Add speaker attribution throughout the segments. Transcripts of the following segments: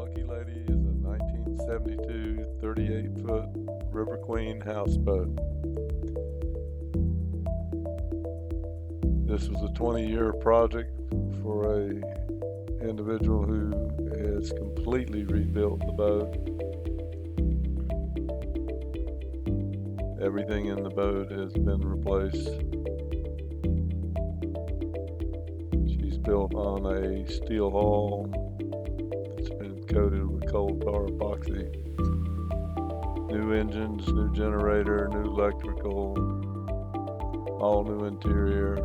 Speaker 1: Lucky Lady is a 1972 38-foot River Queen houseboat. This was a 20-year project for a individual who has completely rebuilt the boat. Everything in the boat has been replaced. She's built on a steel hull that's been coated with coal tar epoxy. New engines, new generator, new electrical, all new interior.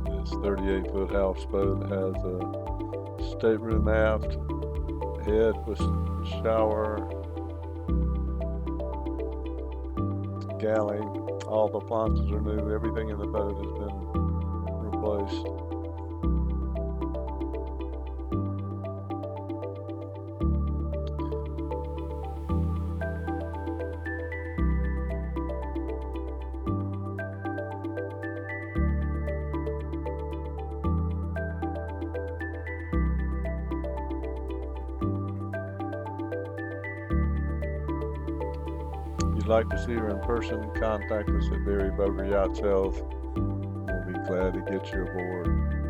Speaker 1: This 38-foot houseboat has a stateroom aft, head with shower, galley. All the appliances are new. Everything in the boat has been replaced. If you'd like to see her in person, contact us at Berry-Boger Yacht Sales. We'll be glad to get you aboard.